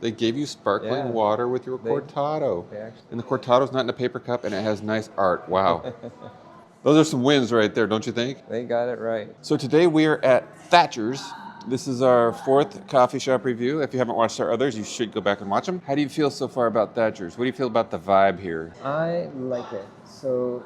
They gave you sparkling Yeah. water with your They- cortado. they actually- And the cortado's not in a paper cup, and it has nice art. Wow. Those are some wins right there, don't you think? They got it right. So today we are at Thatchers. This is our 4th coffee shop review. If you haven't watched our others, you should go back and watch them. How do you feel so far about Thatchers? What do you feel about the vibe here? I like it. So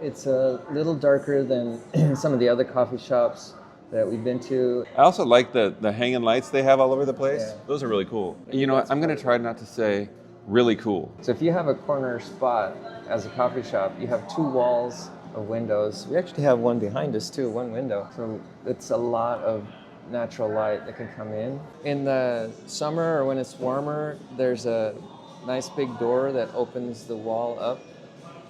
it's a little darker than some of the other coffee shops that we've been to. I also like the hanging lights they have all over the place. Yeah. Those are really cool. You know what? I'm going to try not to say really cool. So if you have a corner spot as a coffee shop, you have 2 walls of windows. We actually have one behind us too, 1 window. So it's a lot of natural light that can come in. In the summer or when it's warmer, there's a nice big door that opens the wall up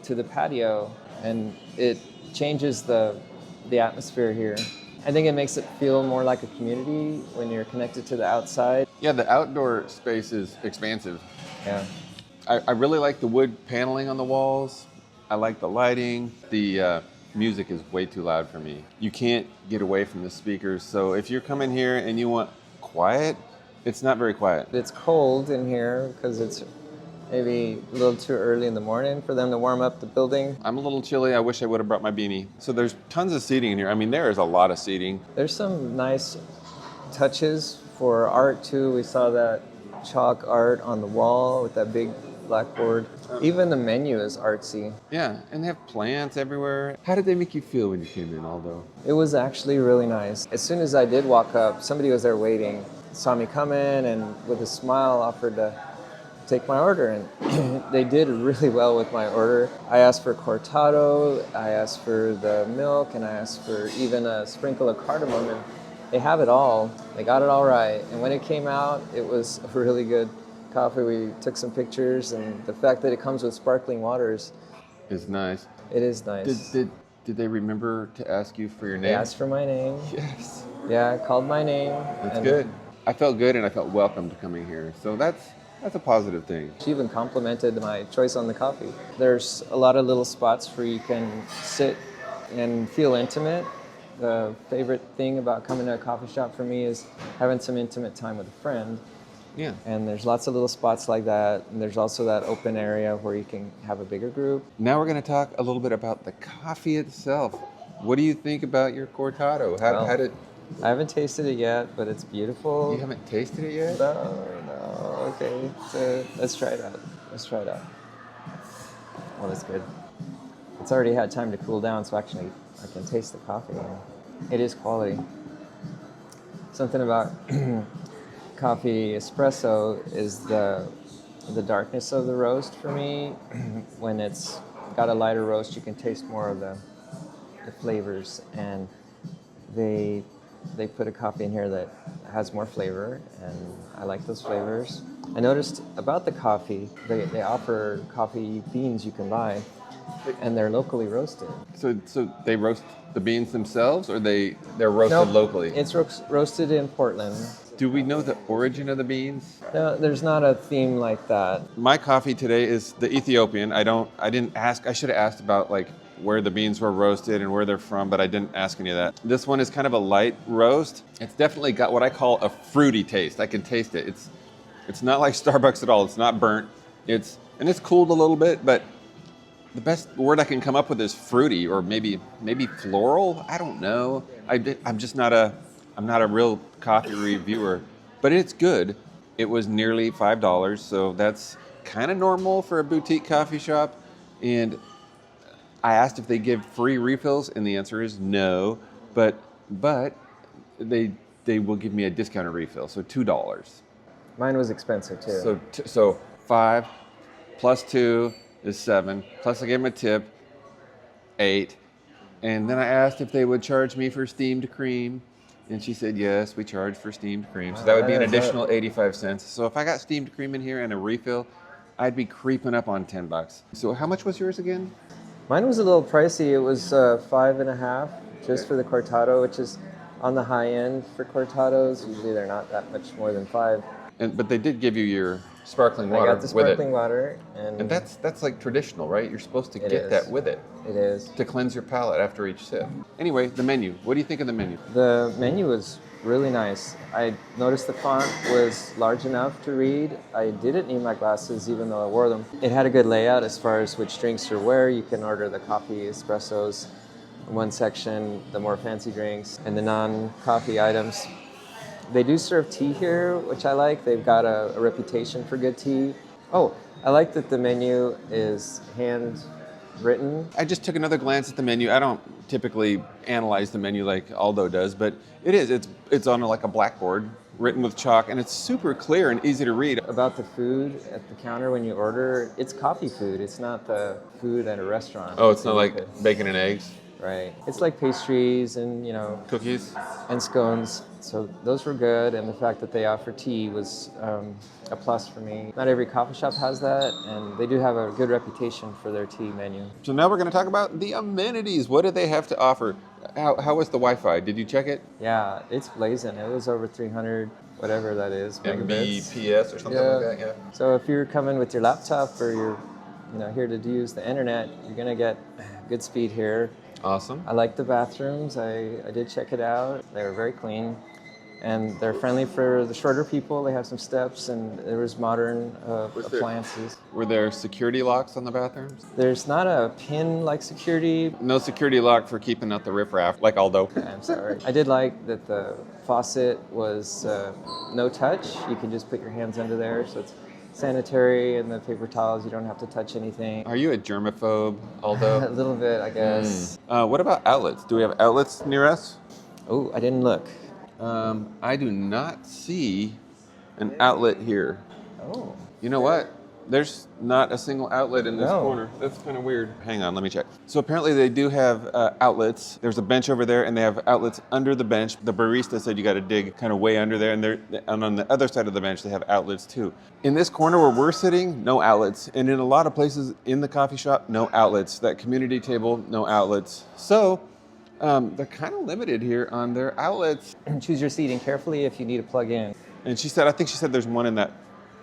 to the patio, and it changes the atmosphere here. I think it makes it feel more like a community when you're connected to the outside. Yeah, the outdoor space is expansive. Yeah. I really like the wood paneling on the walls. I like the lighting. The music is way too loud for me. You can't get away from the speakers. So if you're coming here and you want quiet, it's not very quiet. It's cold in here because it's maybe a little too early in the morning for them to warm up the building. I'm a little chilly. I wish I would have brought my beanie. So there's tons of seating in here. I mean, there is a lot of seating. There's some nice touches for art too. We saw that chalk art on the wall with that big blackboard. Even the menu is artsy. Yeah, and they have plants everywhere. How did they make you feel when you came in, Aldo? It was actually really nice. As soon as I did walk up, somebody was there waiting, saw me come in, and with a smile offered to take my order, and they did really well with my order. I asked for cortado, I asked for the milk, and I asked for even a sprinkle of cardamom, and they have it all. They got it all right. And when it came out, it was a really good coffee. We took some pictures, and the fact that it comes with sparkling waters, It's nice. it is nice. Did they remember to ask you for your name? They asked for my name. Yes. Yeah, I called my name. That's and good. I felt good and I felt welcomed coming here. So that's a positive thing. She even complimented my choice on the coffee. There's a lot of little spots where you can sit and feel intimate. The favorite thing about coming to a coffee shop for me is having some intimate time with a friend. Yeah. And there's lots of little spots like that. And there's also that open area where you can have a bigger group. Now we're going to talk a little bit about the coffee itself. What do you think about your cortado? How did I haven't tasted it yet, but it's beautiful. you haven't tasted it yet? No, okay. So let's try it out. Well, that's good. It's already had time to cool down, so actually I can taste the coffee. It is quality. Something about coffee espresso is the darkness of the roast for me. When it's got a lighter roast, you can taste more of the flavors, and they put a coffee in here that has more flavor, and I like those flavors. I noticed about the coffee, they offer coffee beans you can buy, and they're locally roasted. So they roast the beans themselves, or they're roasted Nope, locally? It's roasted in Portland. Do we know the origin of the beans? No, there's not a theme like that. My coffee today is the Ethiopian. I didn't ask. I should have asked about like where the beans were roasted and where they're from, but I didn't ask any of that. This one is kind of a light roast. It's definitely got what I call a fruity taste. I can taste it. It's not like Starbucks at all. It's not burnt. It's cooled a little bit, but the best word I can come up with is fruity, or maybe floral. I don't know. I'm not a real coffee reviewer, but it's good. It was nearly $5, so that's kind of normal for a boutique coffee shop. And I asked if they give free refills, and the answer is no. But they will give me a discounted refill, so $2. Mine was expensive too. So 5 plus 2 is 7. Plus I gave them a tip, 8. And then I asked if they would charge me for steamed cream. And she said, yes, we charge for steamed cream. So that would be an additional 85 cents. So if I got steamed cream in here and a refill, I'd be creeping up on $10. So how much was yours again? Mine was a little pricey. It was 5.5 just for the cortado, which is on the high end for cortados. Usually they're not that much more than 5. But they did give you your sparkling water I got the with it. sparkling water. And that's like traditional, right? You're supposed to It get is. that with it it is. to cleanse your palate after each sip. Anyway, the menu. What do you think of the menu? The menu was Really nice. I noticed the font was large enough to read. I didn't need my glasses even though I wore them. It had a good layout as far as which drinks are where. You can order the coffee espressos in one section, the more fancy drinks, and the non-coffee items. They do serve tea here, which I like. They've got a reputation for good tea. Oh, I like that the menu is handwritten. I just took another glance at the menu. I don't typically analyze the menu like Aldo does, but it's on like a blackboard written with chalk, and it's super clear and easy to read. About the food at the counter when you order, it's coffee food. It's not the food at a restaurant. Oh, it's not like bacon and eggs? Right. It's like pastries and, Cookies? and scones. So those were good, and the fact that they offer tea was a plus for me. Not every coffee shop has that, and they do have a good reputation for their tea menu. So now we're going to talk about the amenities. What did they have to offer? How was the Wi-Fi? Did you check it? Yeah, it's blazing. It was over 300, whatever that is, megabits. Mbps or something like that, yeah. So if you're coming with your laptop or you're here to use the internet, you're going to get good speed here. Awesome. I like the bathrooms. I did check it out. They were very clean. And they're friendly for the shorter people. They have some steps, and there was modern appliances. Were there security locks on the bathrooms? There's not a pin-like security. No security lock for keeping out the riffraff, like Aldo. I'm sorry. I did like that the faucet was no touch. You can just put your hands under there, so it's sanitary, and the paper towels, you don't have to touch anything. Are you a germaphobe, Aldo? A little bit, I guess. What about outlets? Do we have outlets near us? Oh, I didn't look. I do not see an outlet here. Oh. You know what? There's not a single outlet in this No. corner. That's kind of weird. Hang on, let me check. So apparently they do have outlets. There's a bench over there, and they have outlets under the bench. The barista said you got to dig kind of way under there, and on the other side of the bench they have outlets too. In this corner where we're sitting, no outlets. And in a lot of places in the coffee shop, no outlets. That community table, no outlets. So they're kind of limited here on their outlets. Choose your seating carefully if you need to plug in. And I think she said there's one in that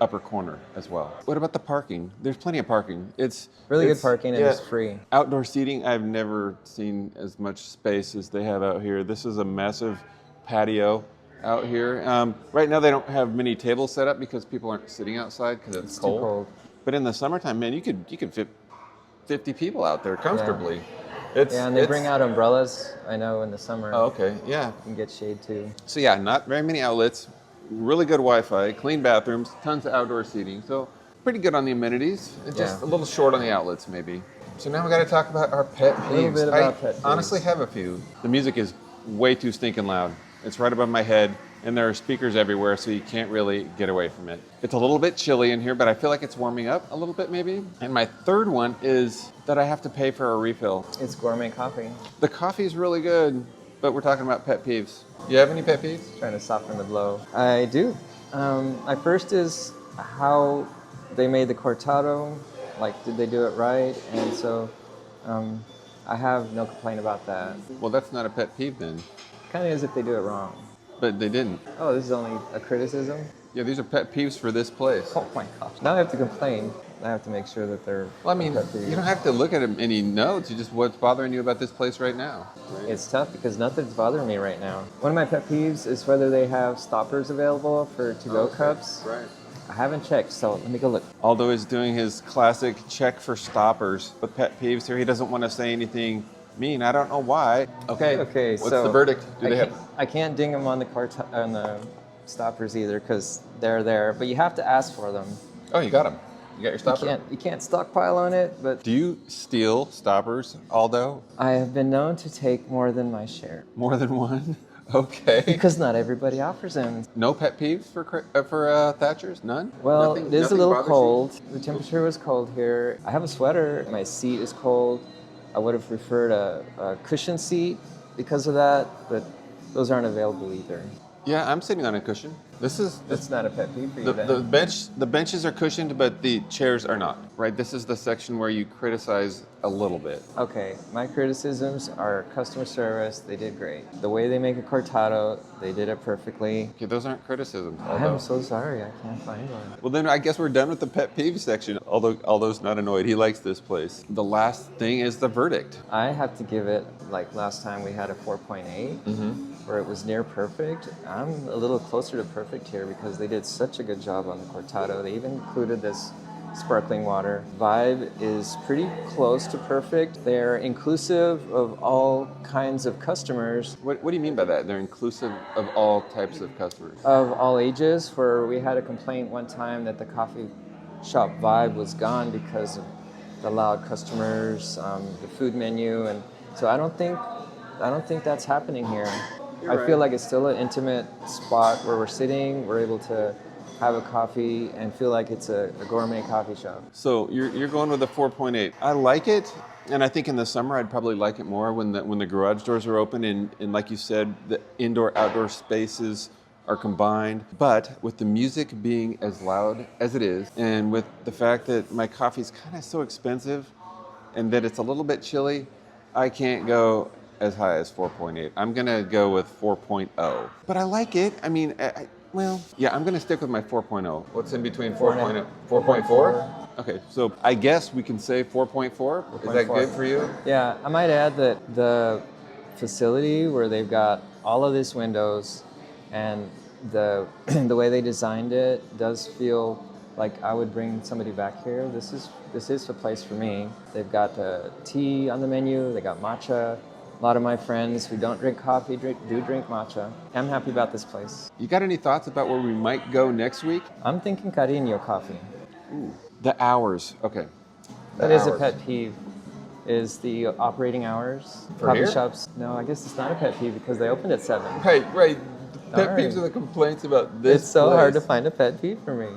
upper corner as well. What about the parking? There's plenty of parking. It's Really good parking, and it's free. Outdoor seating, I've never seen as much space as they have out here. This is a massive patio out here. Right now they don't have many tables set up because people aren't sitting outside because it's cold. Too cold. But in the summertime, man, you could fit 50 people out there comfortably. Yeah, and they bring out umbrellas, I know, in the summer. Oh, okay, yeah. You can get shade too. So yeah, not very many outlets, really good Wi-Fi, clean bathrooms, tons of outdoor seating. So pretty good on the amenities, and just a little short on the outlets maybe. So now we got to talk about our pet peeves. A little bit about pet peeves. I honestly have a few. The music is way too stinking loud. It's right above my head, and there are speakers everywhere, so you can't really get away from it. It's a little bit chilly in here, but I feel like it's warming up a little bit maybe. And my third one is that I have to pay for a refill. It's gourmet coffee. The coffee is really good, but we're talking about pet peeves. You have any pet peeves? Trying to soften the blow. I do. My first is how they made the cortado. Like, did they do it right? And so I have no complaint about that. Well, that's not a pet peeve then. Kind of is if they do it wrong. But they didn't. Oh, this is only a criticism? Yeah, these are pet peeves for this place. Oh my gosh. Now I have to complain. I have to make sure that they're Well, I mean, pet peeves. you don't have to look at any notes. You just what's bothering you about this place right now. It's tough because nothing's bothering me right now. One of my pet peeves is whether they have stoppers available for to-go cups. Right. I haven't checked, so let me go look. Aldo is doing his classic check for stoppers with pet peeves here. He doesn't want to say anything mean. I don't know why. Okay. What's so the verdict? I can't ding them on the stoppers either because they're there, but you have to ask for them. Oh, you got them. You got your stopper. You can't stockpile on it, but Do you steal stoppers, Aldo? I have been known to take more than my share More than one? Okay. because not everybody offers them. No pet peeves for Thatchers? None? Well, Nothing- it is a nothing little bothers you? cold. The temperature was cold here. I have a sweater. My seat is cold. I would have preferred a cushion seat because of that, but those aren't available either. Yeah, I'm sitting on a cushion. That's not a pet peeve for you the benches are cushioned, but the chairs are not. Right. This is the section where you criticize a little bit. Okay, my criticisms are customer service. They did great. The way they make a cortado, they did it perfectly. Okay, those aren't criticisms. I'm so sorry, I can't find one. Well, then I guess we're done with the pet peeve section. Aldo's not annoyed. He likes this place. The last thing is the verdict. I have to give it, like last time we had a 4.8, where it was near perfect. I'm a little closer to perfect here because they did such a good job on the cortado. They even included this sparkling water. Vibe is pretty close to perfect. They're inclusive of all kinds of customers. What do you mean by that? They're inclusive of all types of customers? Of all ages, where we had a complaint one time that the coffee shop vibe was gone because of the loud customers, the food menu, and so I don't think that's happening here. I feel like it's still an intimate spot where we're sitting, we're able to have a coffee and feel like it's a gourmet coffee shop. So you're going with a 4.8. I like it, and I think in the summer I'd probably like it more when the garage doors are open and like you said, the indoor-outdoor spaces are combined. But with the music being as loud as it is, and with the fact that my coffee's kind of so expensive and that it's a little bit chilly, I can't go as high as 4.8. I'm gonna go with 4.0. But I like it. I mean, I'm going to stick with my 4.0. What's in between 4.0? 4.4? Okay, so I guess we can say 4.4. Is that good for you? Yeah, I might add that the facility where they've got all of these windows and the way they designed it does feel like I would bring somebody back here. This is the place for me. They've got the tea on the menu. They got matcha. A lot of my friends who don't drink coffee do drink matcha. I'm happy about this place. You got any thoughts about where we might go next week? I'm thinking Cariño Coffee. Ooh, the hours. Okay. That is a pet peeve, is the operating hours. For coffee here? shops. No, I guess it's not a pet peeve because they opened at 7. Right. The pet All peeves right. are the complaints about this It's so place. hard to find a pet peeve for me.